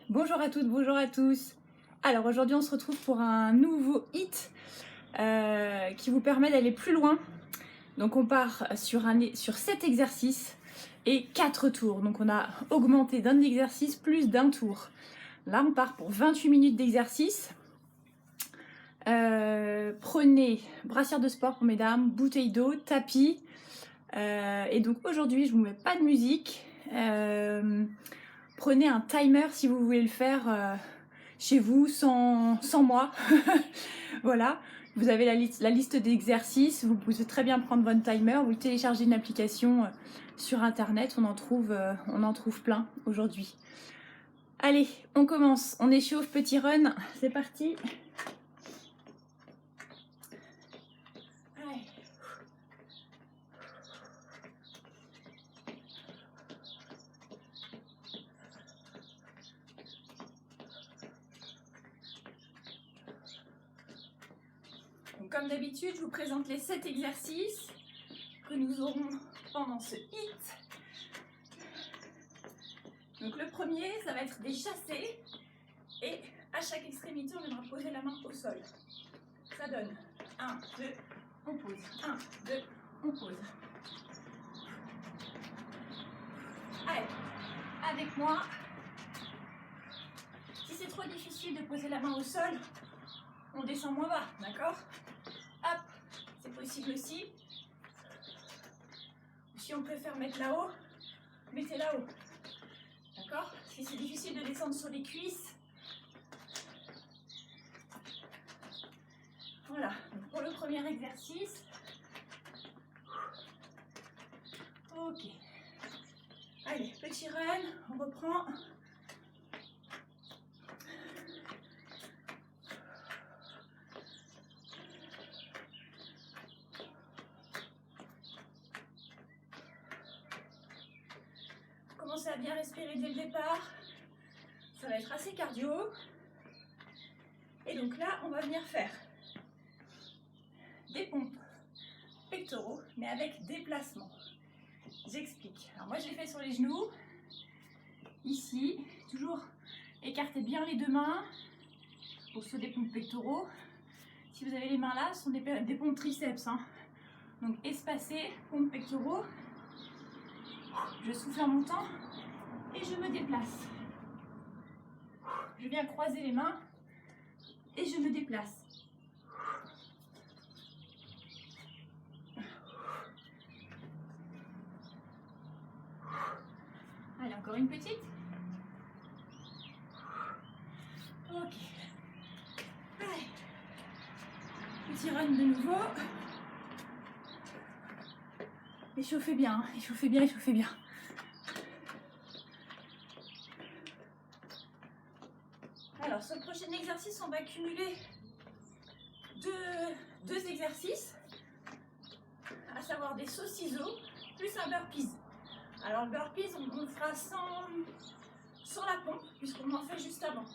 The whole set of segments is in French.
Bonjour à toutes, bonjour à tous. Alors aujourd'hui on se retrouve pour un nouveau hit qui vous permet d'aller plus loin. Donc on part sur 7 exercices et 4 tours. Donc on a augmenté d'un exercice plus d'un tour. Là on part pour 28 minutes d'exercice. Prenez brassière de sport pour mesdames, bouteille d'eau, tapis. Et donc aujourd'hui je ne vous mets pas de musique. Prenez un timer si vous voulez le faire chez vous sans moi. Voilà, vous avez la liste d'exercices, vous pouvez très bien prendre votre timer, vous téléchargez une application sur internet, on en trouve plein aujourd'hui. Allez, on commence, on échauffe, petit run, c'est parti. Allez. Donc, comme d'habitude, je vous présente les 7 exercices que nous aurons pendant ce hit. Donc le premier, ça va être des chassés et à chaque extrémité, on viendra poser la main au sol. Ça donne 1, 2, on pose, 1, 2, on pose. Allez, avec moi. Si c'est trop difficile de poser la main au sol, on descend moins bas, d'accord? Hop, c'est possible aussi. Si on préfère mettre là-haut, mettez là-haut. D'accord? Si c'est difficile de descendre sur les cuisses. Voilà, donc pour le premier exercice. Ok. Allez, petit run, on reprend. Commencez à bien respirer dès le départ. Ça va être assez cardio. Et donc là, on va venir faire des pompes pectoraux, mais avec déplacement. J'explique. Alors moi, je l'ai fait sur les genoux. Ici, toujours écartez bien les deux mains pour ceux des pompes pectoraux. Si vous avez les mains là, ce sont des pompes triceps. Hein. Donc espacées, pompes pectoraux. Je souffle en montant et je me déplace. Je viens croiser les mains et je me déplace. Allez, encore une petite. Ok. Allez. Petit run de nouveau. Échauffez bien, hein. Échauffez bien, échauffez bien. Alors, sur le prochain exercice, on va cumuler deux exercices, à savoir des sauts ciseaux plus un burpees. Alors, le burpees, on le fera sans la pompe, puisqu'on en fait juste avant.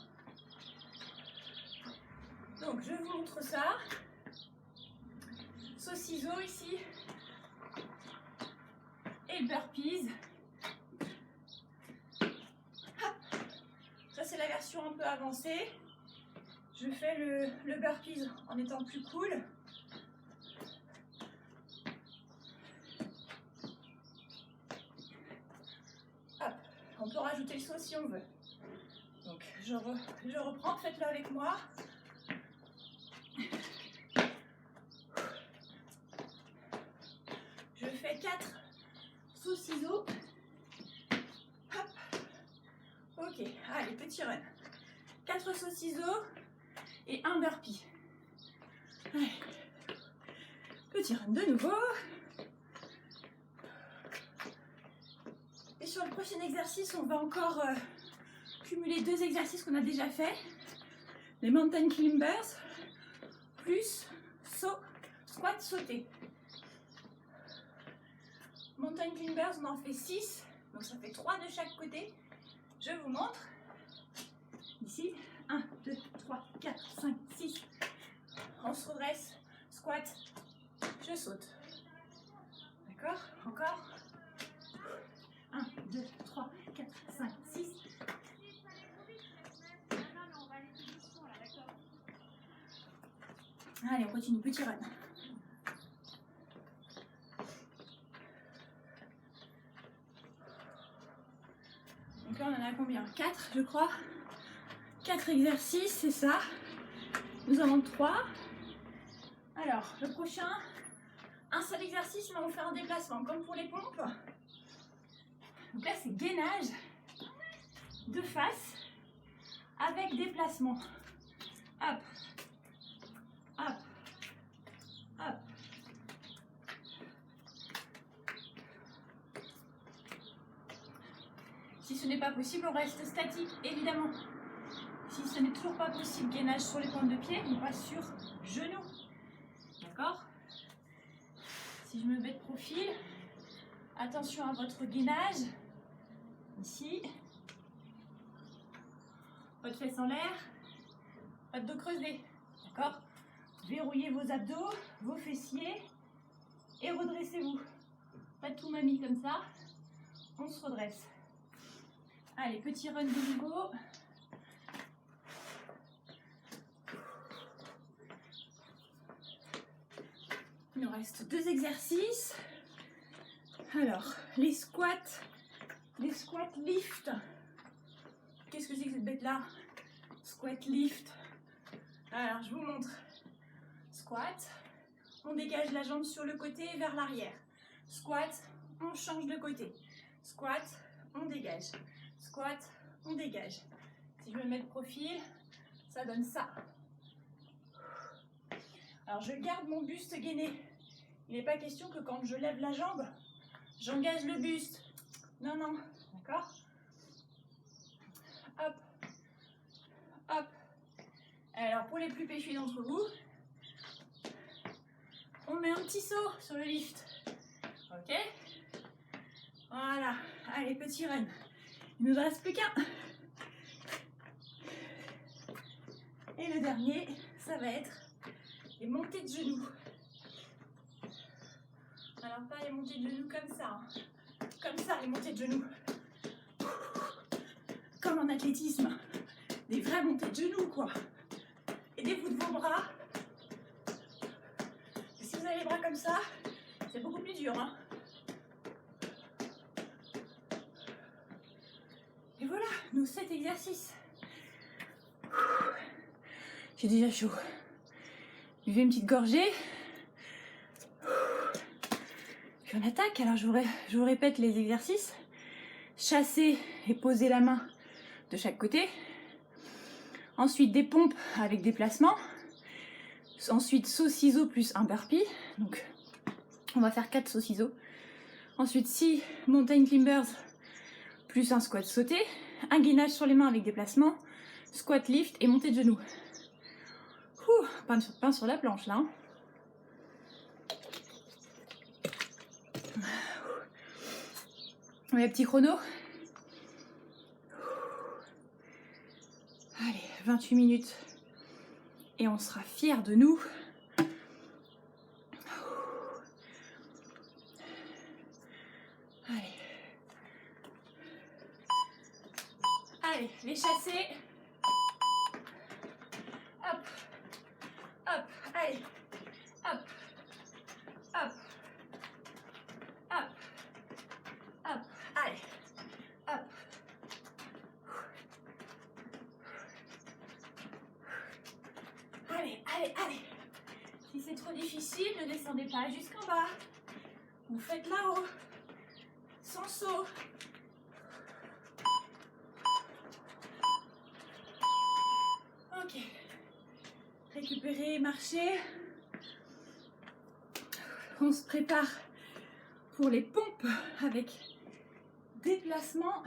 Donc, je vous montre ça. Saut ciseaux ici. Et le burpees. Hop. Ça, c'est la version un peu avancée. Je fais le burpees en étant plus cool. Hop. On peut rajouter le saut si on veut. Donc, je reprends. Faites-le avec moi. Je fais 4 sauts ciseaux. Hop. Ok, allez, petit run. 4 sauts ciseaux et un burpee. Allez. Petit run de nouveau. Et sur le prochain exercice, on va encore cumuler 2 exercices qu'on a déjà fait. Les mountain climbers plus saut, squat, sauter. Mountain climbers, on en fait 6, donc ça fait 3 de chaque côté. Je vous montre. Ici, 1, 2, 3, 4, 5, 6. On se redresse, squat, je saute. D'accord? Encore. 1, 2, 3, 4, 5, 6. Allez, on continue, petit run. Donc là, on en a combien? 4, je crois. 4 exercices, c'est ça. Nous en avons 3. Alors, le prochain, un seul exercice, mais on fait un déplacement, comme pour les pompes. Donc là, c'est gainage de face avec déplacement. Hop, hop, hop. Si ce n'est pas possible, on reste statique, évidemment. Si ce n'est toujours pas possible, gainage sur les pointes de pied, on passe sur genou. D'accord? Si je me mets de profil, attention à votre gainage. Ici. Votre fesse en l'air. Votre dos creusé. D'accord? Verrouillez vos abdos, vos fessiers et redressez-vous. Pas de tout mamie comme ça. On se redresse. Allez, petit run de nouveau. Il nous reste 2 exercices. Alors, les squats lift. Qu'est-ce que c'est que cette bête-là? Squat lift. Alors, je vous montre. Squat, on dégage la jambe sur le côté vers l'arrière. Squat, on change de côté. Squat, on dégage. Squat, on dégage. Si je me mets de profil, ça donne ça. Alors, je garde mon buste gainé. Il n'est pas question que quand je lève la jambe, j'engage le buste. Non, non. D'accord? Hop. Hop. Alors, pour les plus péchus d'entre vous, on met un petit saut sur le lift. Ok? Voilà. Allez, petit run. Il ne nous reste plus qu'un. Et le dernier, ça va être les montées de genoux. Alors, pas les montées de genoux comme ça. Hein. Comme ça, les montées de genoux. Comme en athlétisme. Des vraies montées de genoux, quoi. Aidez-vous de vos bras. Et si vous avez les bras comme ça, c'est beaucoup plus dur. Hein. Et voilà, nos 7 exercices. J'ai déjà chaud. Buvez une petite gorgée. Puis on attaque. Alors je vous répète les exercices. Chasser et poser la main de chaque côté. Ensuite des pompes avec des placements. Ensuite saut-ciseau plus un burpee. Donc on va faire 4 sauts-ciseaux. Ensuite 6 mountain climbers plus un squat sauté. Un gainage sur les mains avec des placements. Squat lift et montée de genoux. Pain sur la planche là. Hein. On met un petit chrono. Allez, 28 minutes. Et on sera fiers de nous. Allez. Allez, les chasser. Hop. Hop. Allez. Hop. Hop. Hop. Hop. Allez. Hop. Allez, allez, allez. Si c'est trop difficile, ne descendez pas jusqu'en bas. Vous faites là-haut. Sans saut. Ok. Récupérer, marcher. On se prépare pour les pompes avec déplacement.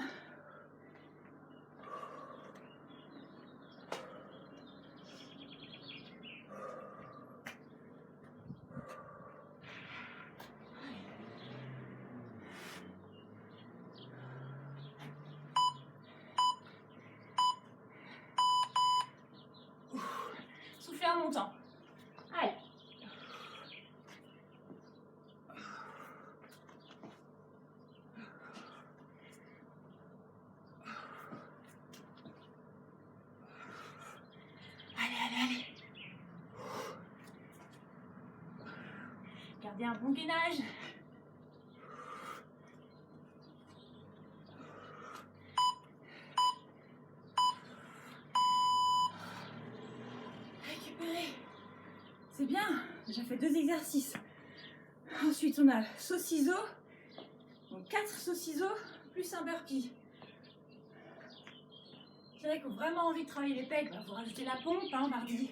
Soufflez en montant. Allez. Allez, allez, allez. Gardez un bon gainage. Récupérez. C'est bien. J'ai fait 2 exercices. Ensuite, on a saut-ciseau. Donc 4 saut-ciseaux plus un burpee. C'est vrai qu'on a vraiment envie de travailler les pecs. Il faut rajouter la pompe mardi.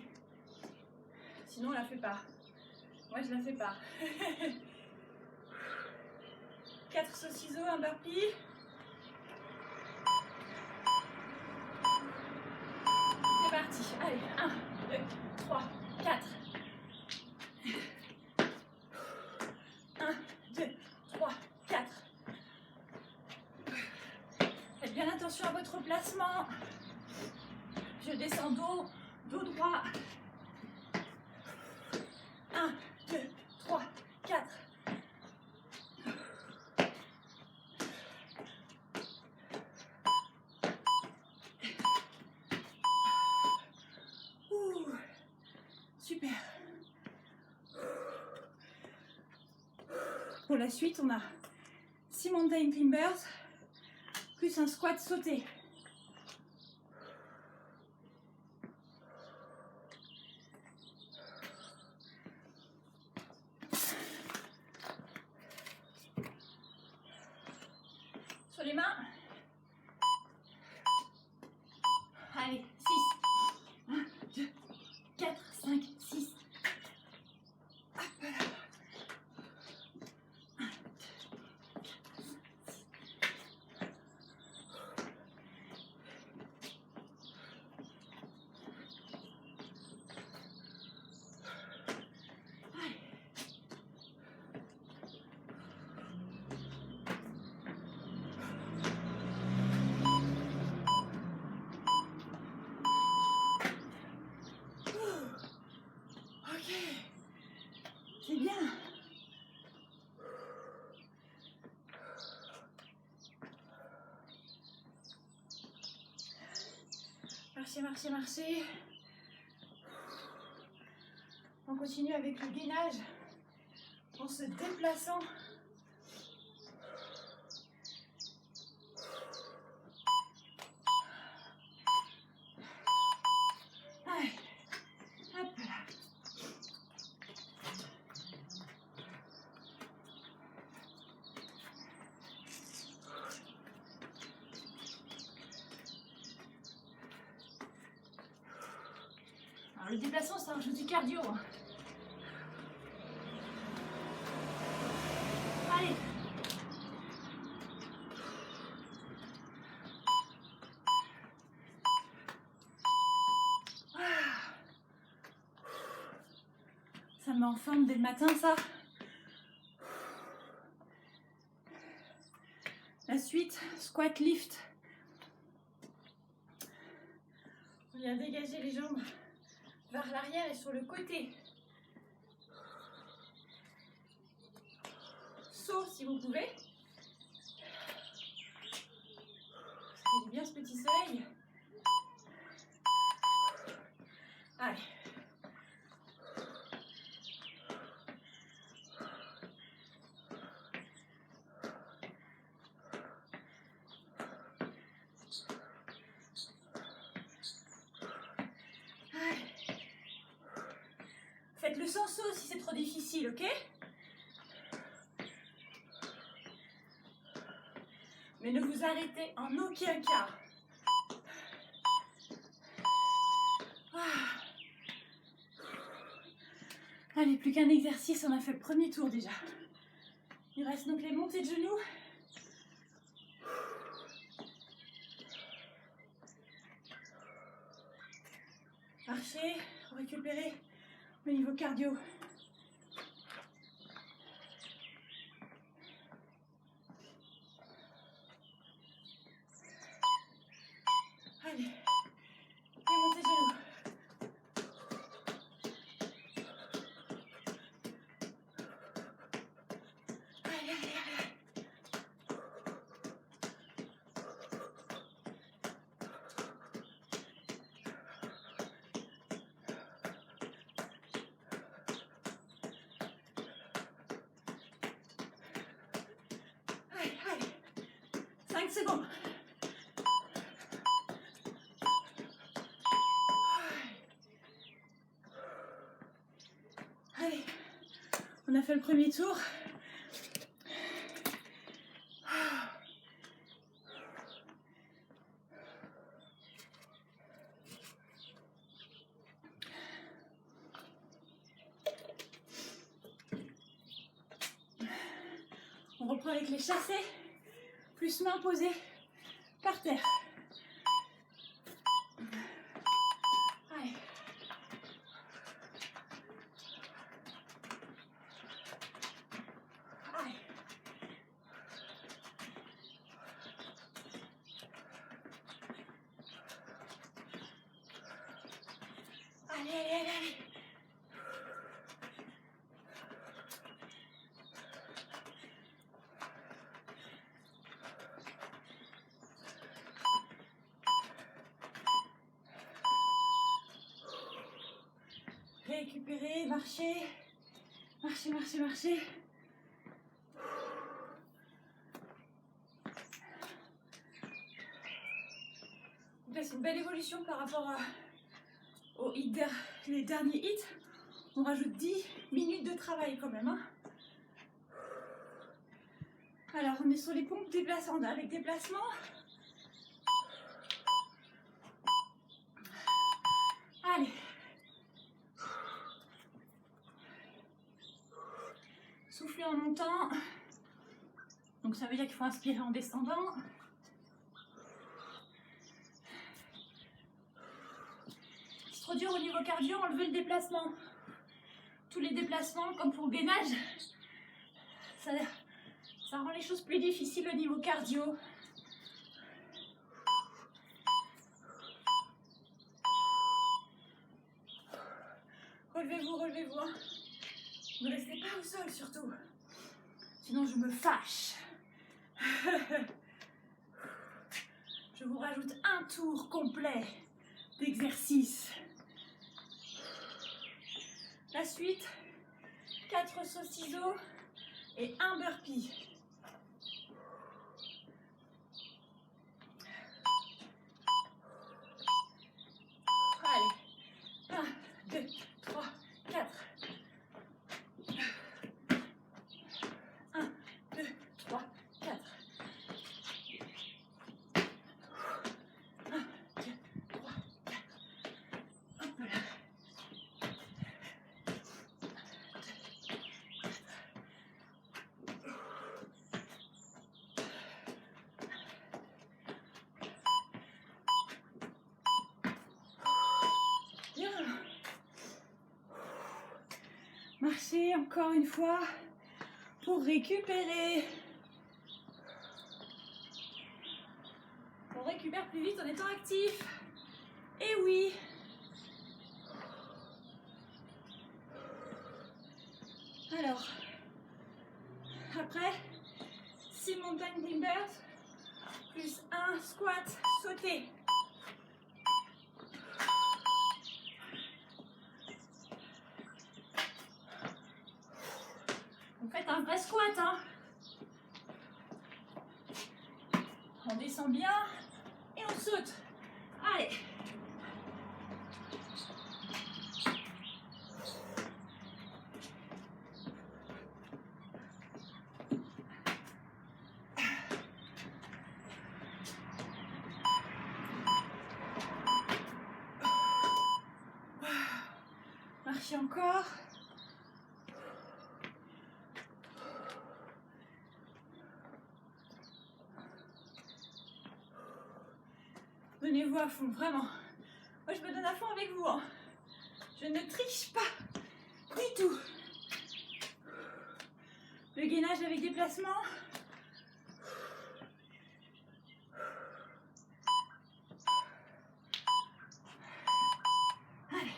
Sinon, on la fait pas. Moi, je la fais pas. 4 saut-ciseaux, un burpee. C'est parti. Allez, 1, 2, 3, 4. 1, 2, 3, 4. Faites bien attention à votre placement. Je descends dos droit. 1, 2, 3, 4. Super. Pour la suite, on a 6 mountain climbers plus un squat sauté. Sur les mains. Allez, 6. 1, 2, 4, 5, 6. Hop là. 1, 2, 4, 5, 6. Allez. Ok, c'est bien. Marchez, marchez, marchez. On continue avec le gainage en se déplaçant. Allez, hop là. Alors le déplacement, ça rajoute du cardio. Allez. Ça me met en forme dès le matin, ça. La suite, squat lift. On vient dégager les jambes vers l'arrière et sur le côté. Saut si vous pouvez. Ça fait bien ce petit soleil. Allez. Faites le sans saut si c'est trop difficile, ok? Mais ne vous arrêtez en aucun cas. Allez, plus qu'un exercice, on a fait le premier tour déjà. Il reste donc les montées de genoux. Marchez, récupérez au niveau cardio. Allez, et montez de genoux. Allez, allez, allez. secondes. Allez, on a fait le premier tour. On reprend avec les chassés, plus mains posées par terre. Allez. Allez. Allez, allez, allez, allez. Récupérer, marcher, marcher, marcher, marcher. Donc c'est une belle évolution par rapport les derniers hits. On rajoute 10 minutes de travail quand même. Hein. Alors on est sur les pompes déplaçantes avec déplacement. Allez. Souffler en montant. Donc ça veut dire qu'il faut inspirer en descendant. C'est trop dur au niveau cardio, enlever le déplacement. Tous les déplacements, comme pour le gainage, ça rend les choses plus difficiles au niveau cardio. Relevez-vous, relevez-vous. Hein. Ne restez pas au sol surtout. Sinon je me fâche. Je vous rajoute un tour complet d'exercice. La suite, 4 sauts ciseaux et 1 burpee. Allez, 1, 2, 3, 4. 1, 2, 3, 4. 1, 2, 3, 4. Hop là. Bien. Marchez encore une fois pour récupérer. On récupère plus vite en étant actif. Et oui. Alors, après, 6 mountain climbers, plus 1 squat sauté. Vous faites un vrai squat, hein. On descend bien et on saute. Allez. Marchez encore. Donnez-vous à fond, vraiment. Moi, je me donne à fond avec vous. Hein. Je ne triche pas du tout. Le gainage avec déplacement. Allez.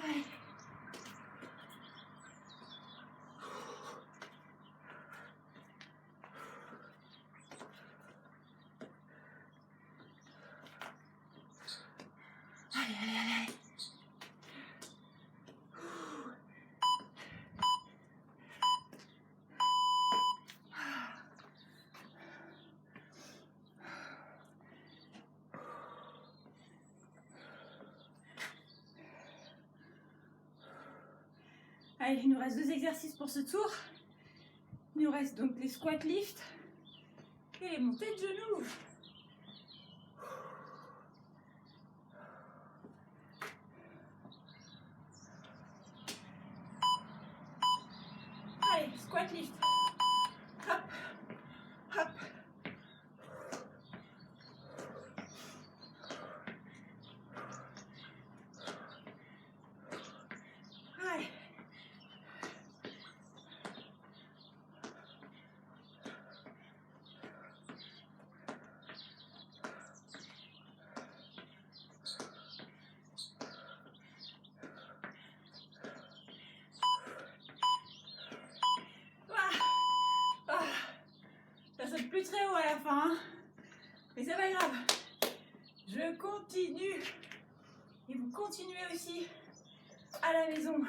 Allez. Allez, il nous reste 2 exercices pour ce tour. Il nous reste donc les squat lifts et les montées de genoux. Allez, squat lift. Hop, hop. Allez. Ça saute plus très haut à la fin, hein. Mais c'est pas grave. Je continue. Et vous continuez aussi à la maison.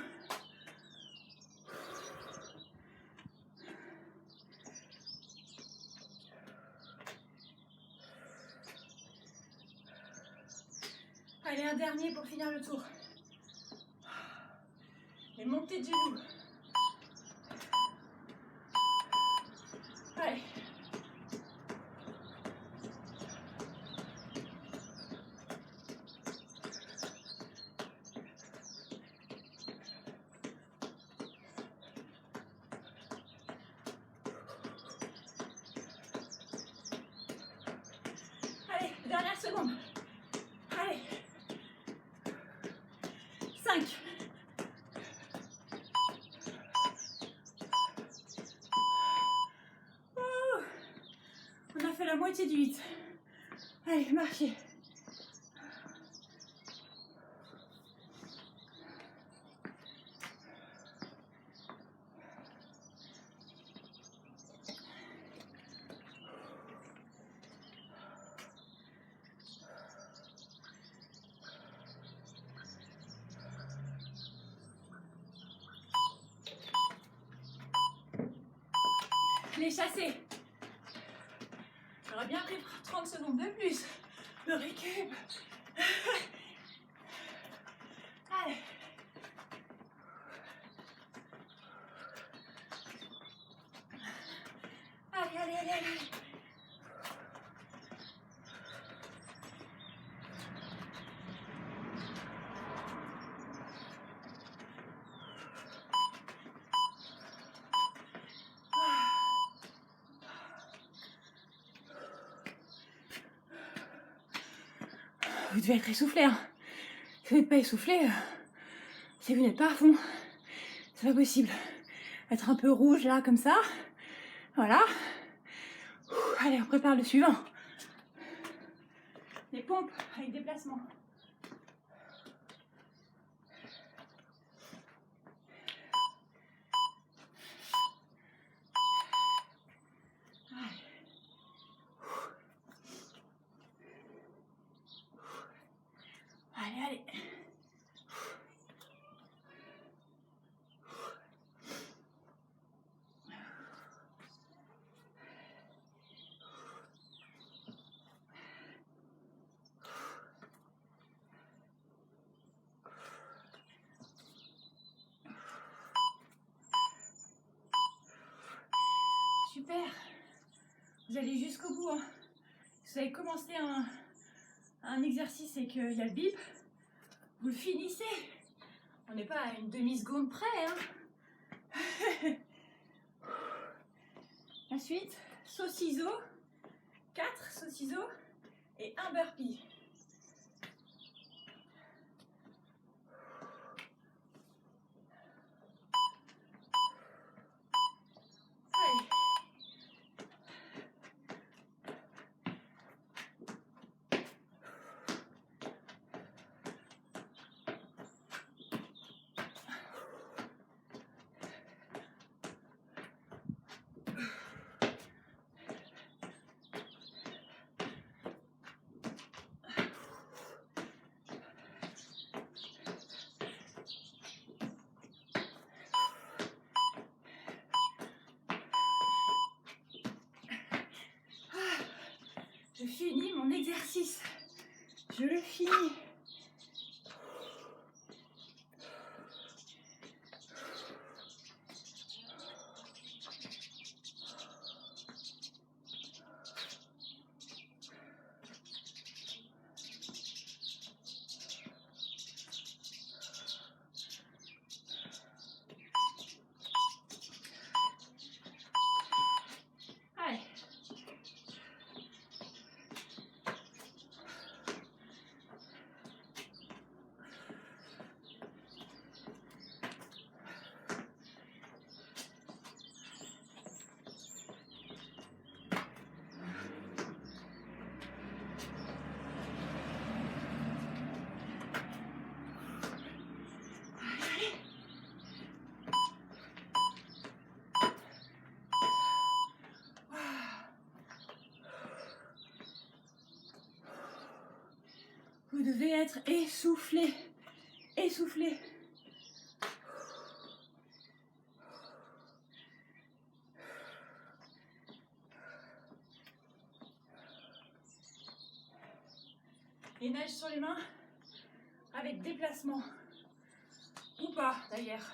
Allez, un dernier pour finir le tour. Et montée de genoux. Allez. Allez, dernière seconde. Allez. 5. On a fait la moitié du 8. Allez, marchez. Les chasser. J'aurais bien pris 30 secondes de plus. Le récup. Allez. Allez, allez, allez, allez. Vous devez être essoufflé, hein. Si vous n'êtes pas essoufflé, c'est que vous n'êtes pas à fond. C'est pas possible. Être un peu rouge là, comme ça. Voilà. Allez, on prépare le suivant. Les pompes avec déplacement. Allez, allez. Super. Vous allez jusqu'au bout, hein. Si vous avez commencé un exercice et qu'il y a le bip, vous le finissez. On n'est pas à une demi-seconde près, hein. Ensuite, saut-ciseau, 4 saut-ciseaux et un burpee. Allez. Je finis mon exercice. Je le finis. devez être essoufflé, essoufflé. Et nage sur les mains avec déplacement. Ou pas d'ailleurs.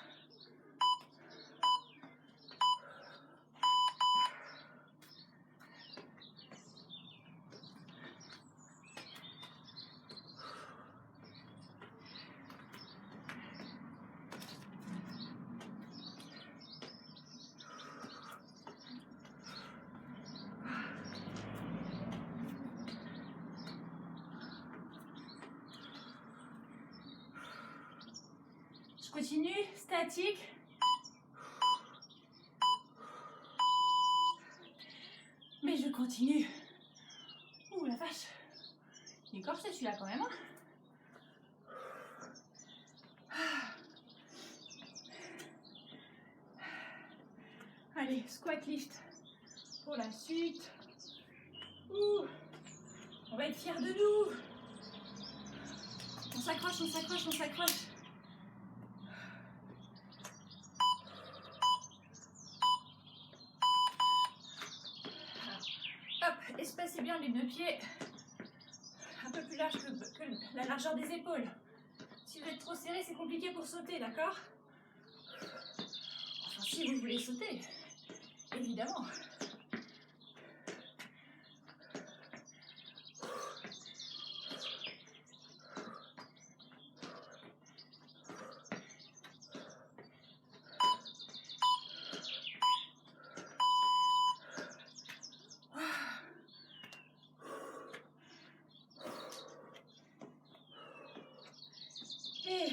Je continue, statique. Mais je continue. Ouh la vache. Il est corsé celui-là quand même. Allez, squat lift pour la suite. Ouh. On va être fiers de nous. On s'accroche, on s'accroche, on s'accroche. Hop, espacez bien les deux pieds. Un peu plus large que la largeur des épaules. Si vous êtes trop serré, c'est compliqué pour sauter, d'accord? Enfin, si vous voulez sauter, évidemment. Et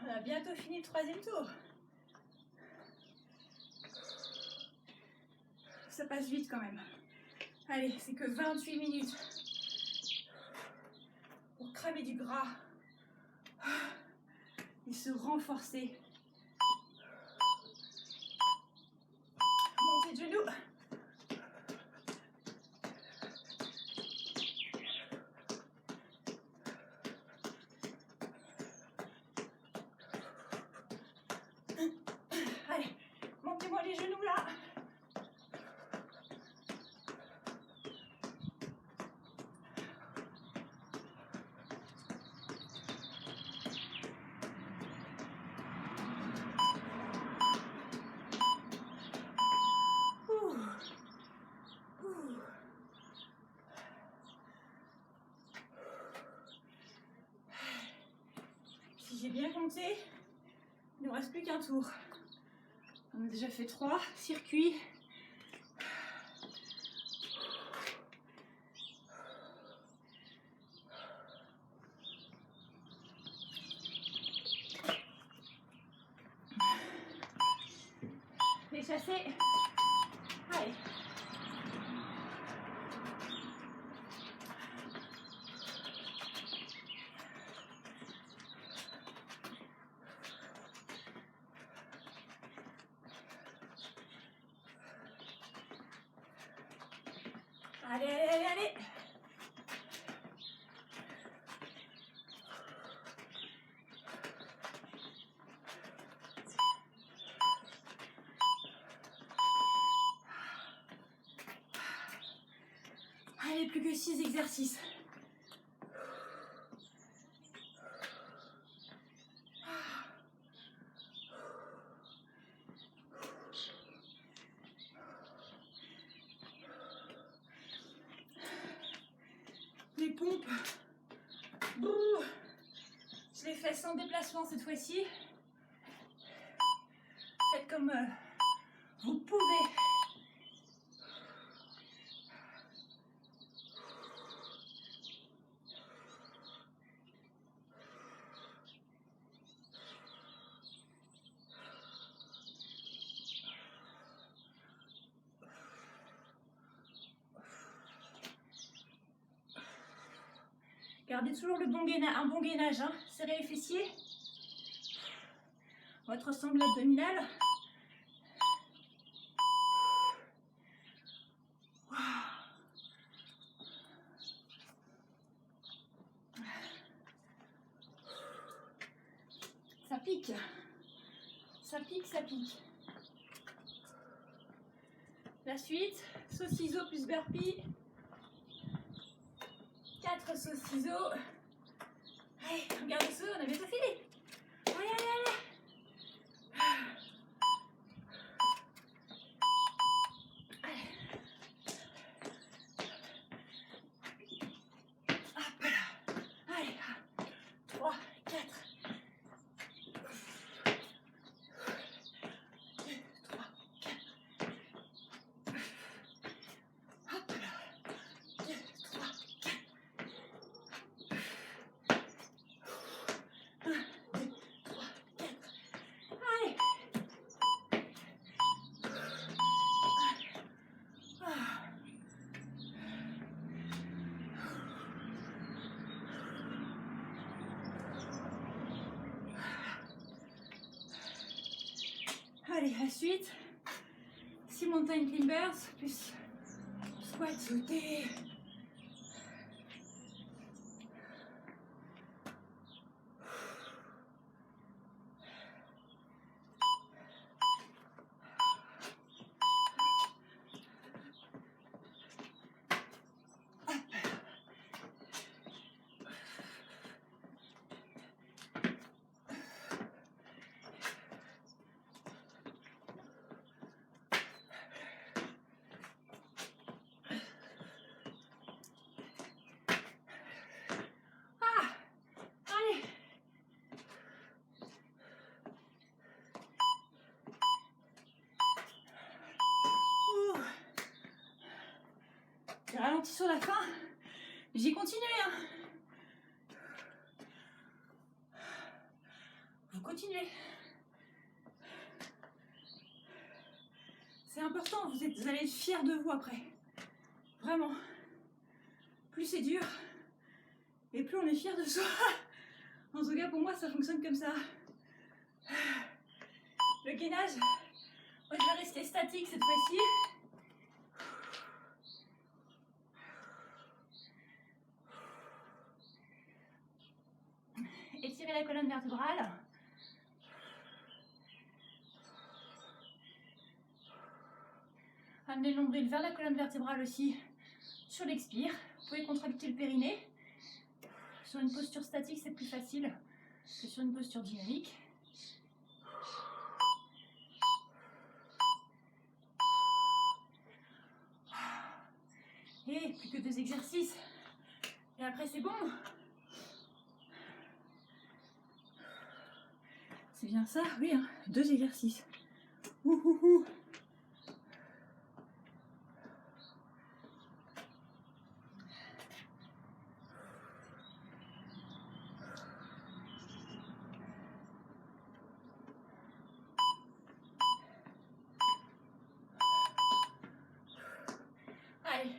on a bientôt fini le troisième tour. Ça passe vite quand même. Allez, c'est que 28 minutes pour cramer du gras et se renforcer. Montez de genoux. Allez, montez-moi les genoux là. Ouh. Ouh. Si j'ai bien compté, il ne nous reste plus qu'un tour. On a déjà fait 3 circuits. Les chassés. Allez. Allez, allez, allez, allez. Allez, plus que 6 exercices. Les pompes. Bouh. Je les fais sans déplacement cette fois-ci. Faites comme vous pouvez. Gardez toujours un bon gainage, hein. Serrez les fessiers. Votre sangle abdominale. pique. La suite, saut-ciseau plus burpee. 4 sauts-ciseaux. Allez, regarde dessous, on a bientôt fini. Allez, allez, allez. Hop là. Allez, 3, 4. 2, 3, 4. Hop là. 2, 3, 4. 1, 2, 3, 4. Allez. Allez, la suite. 6 mountain climbers plus squat sauté. Allez. J'ai ralenti sur la fin. J'ai continué. Hein. Vous continuez. C'est important, vous allez être fiers de vous après. Vraiment. Plus c'est dur, et plus on est fier de soi. En tout cas, pour moi, ça fonctionne comme ça. Le gainage, moi, je vais rester statique cette fois-ci. Étirez la colonne vertébrale. Amenez le nombril vers la colonne vertébrale aussi sur l'expire. Vous pouvez contracter le périnée. Sur une posture statique, c'est plus facile que sur une posture dynamique. Et plus que 2 exercices. Et après, c'est bon. C'est bien ça, oui, hein. 2 exercices. Ouh. Allez.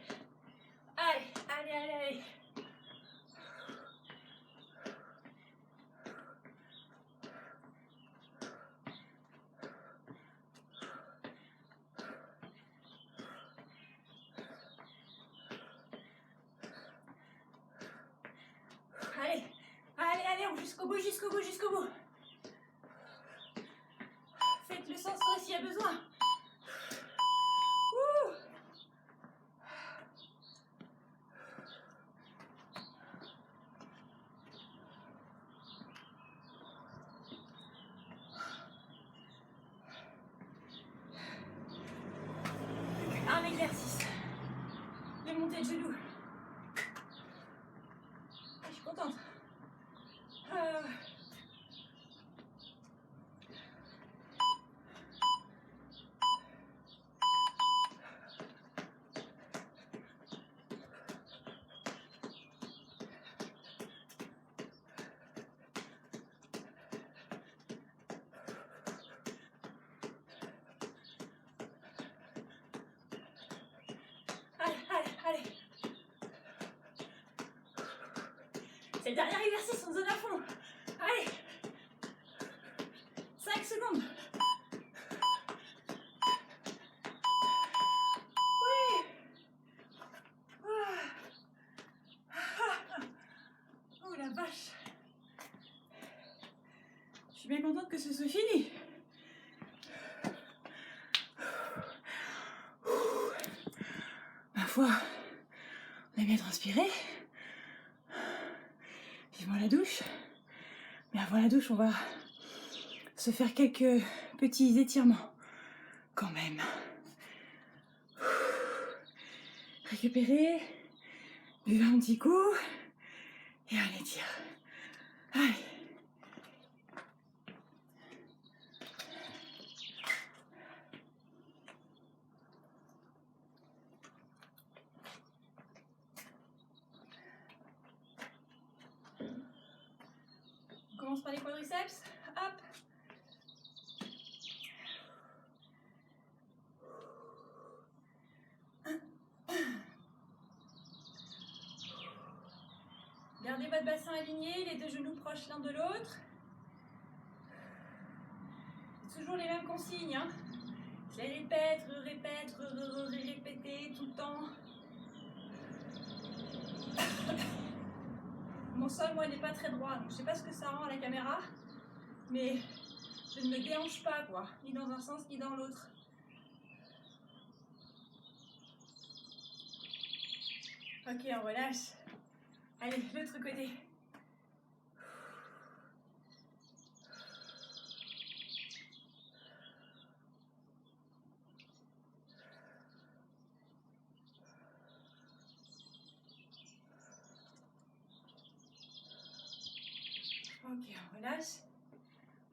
Allez, jusqu'au bout. Faites le sens s'il y a besoin. Ouh. Un exercice. Les montées de genoux. Je suis contente. Allez. C'est le dernier exercice, on se donne à fond. Allez. 5 secondes. Oui. Oh la vache. Je suis bien contente que ce soit fini. fois, on a bien transpiré. Vivement la douche. Mais avant la douche, on va se faire quelques petits étirements. Quand même. Récupérer. Buvez un petit coup. Et on étire. Allez. On commence par les quadriceps. Hop. Gardez votre bassin aligné, les deux genoux proches l'un de l'autre. Toujours les mêmes consignes. Hein. Je les répète, répéter tout le temps. Mon sol, moi, n'est pas très droit, donc je sais pas ce que ça rend à la caméra, mais je ne me déhanche pas, quoi, ni dans un sens ni dans l'autre. Ok, on relâche. Allez, l'autre côté. Ok, on relâche.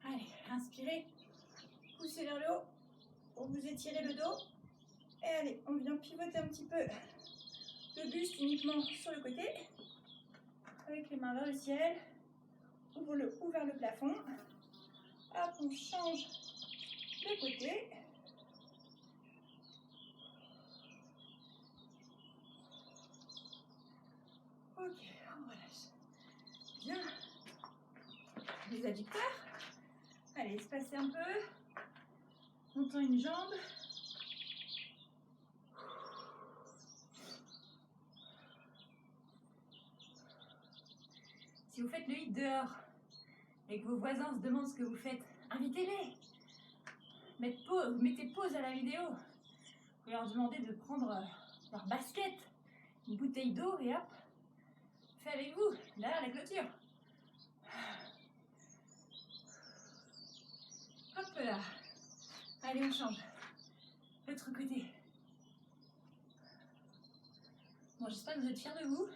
Allez, inspirez. Poussez vers le haut pour vous étirer le dos. Et allez, on vient pivoter un petit peu le buste uniquement sur le côté. Avec les mains vers le ciel. Ouvre-le ou vers le plafond. Hop, on change de côté. Ok, on relâche. Bien. Les adducteurs. Allez, espacez un peu. On tend une jambe. Si vous faites le hit dehors et que vos voisins se demandent ce que vous faites, invitez-les. Mettez pause à la vidéo. Vous pouvez leur demander de prendre leur basket, une bouteille d'eau et hop, fait avec vous, derrière la clôture. Hop là. Allez, on change. L'autre côté. Bon, j'espère que vous êtes fiers de vous.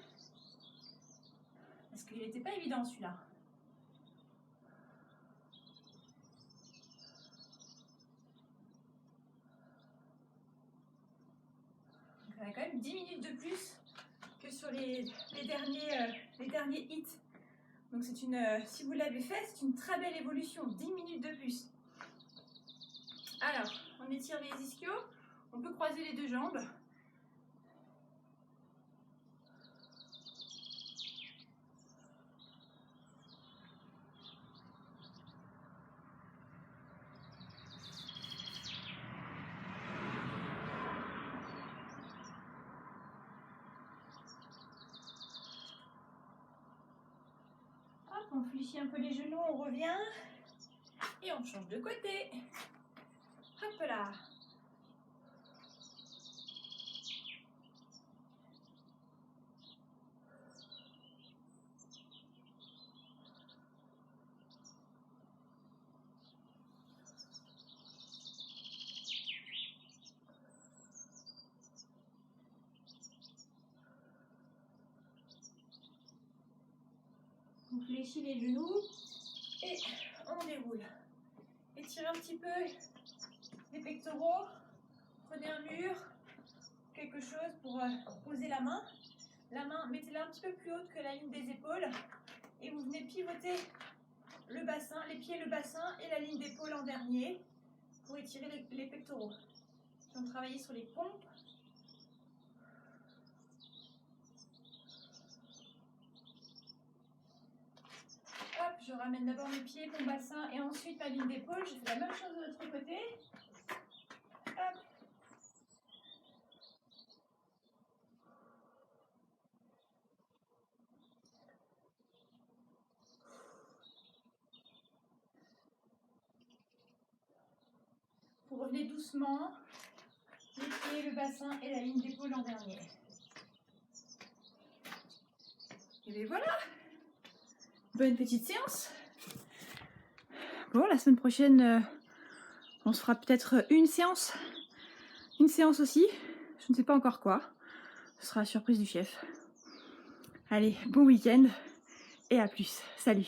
Parce qu'il n'était pas évident celui-là. Donc, on a quand même 10 minutes de plus que sur les derniers hits. Donc c'est si vous l'avez fait, c'est une très belle évolution. 10 minutes de plus. Alors, on étire les ischios. On peut croiser les deux jambes. On fléchit un peu les genoux, on revient et on change de côté. Hop là. On fléchit les genoux et on déroule. Étirez un petit peu les pectoraux. Prenez un mur, quelque chose pour poser la main. La main, mettez-la un petit peu plus haute que la ligne des épaules. Et vous venez pivoter le bassin, les pieds, le bassin et la ligne d'épaule en dernier pour étirer les pectoraux. On va travailler sur les pompes. Hop, je ramène d'abord mes pieds, mon bassin et ensuite ma ligne d'épaule. Je fais la même chose de l'autre côté. Hop. Vous revenez doucement, les et le bassin et la ligne d'épaule en dernier. Et bien voilà, bonne petite séance. Bon, la semaine prochaine, on se fera peut-être une séance aussi, je ne sais pas encore quoi, ce sera la surprise du chef. Allez, bon week-end et à plus, salut.